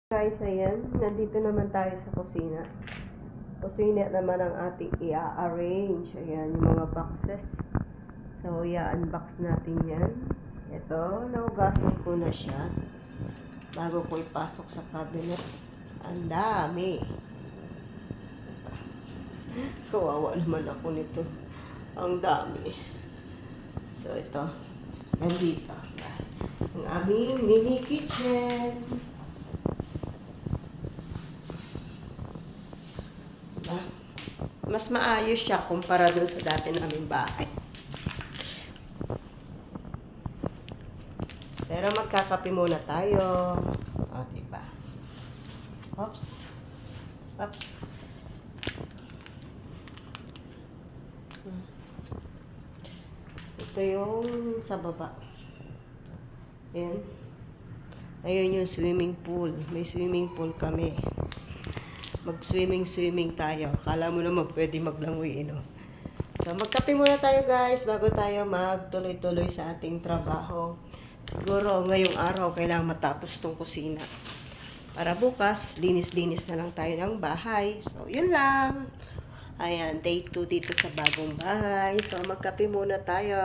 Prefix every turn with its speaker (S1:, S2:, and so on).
S1: Guys, ayan, nandito naman tayo sa kusina. Kusina naman ang ating i-arrange. Ayan, yung mga boxes. So, i-unbox natin yan. Ito, naugasan ko na siya. Bago ko ipasok sa cabinet. Ang dami. Kawawa naman ako nito. Ang dami. So, ito. Nandito. Ang aming mini kitchen. Mas maayos siya kumpara dun sa dati naming bahay. Pero magkakape muna tayo. O, diba? Oops. Oops. Ito yung sa baba. Ayan. Ayun yung swimming pool. May swimming pool kami. Mag-swimming tayo. Akala mo naman pwede maglangoy, no? So, magkape muna tayo, guys, bago tayo magtuloy-tuloy sa ating trabaho. Siguro, ngayong araw, kailangan matapos tong kusina. Para bukas, linis-linis na lang tayo ng bahay. So, yun lang. Ayan, day 2 dito sa bagong bahay. So, magkape muna tayo.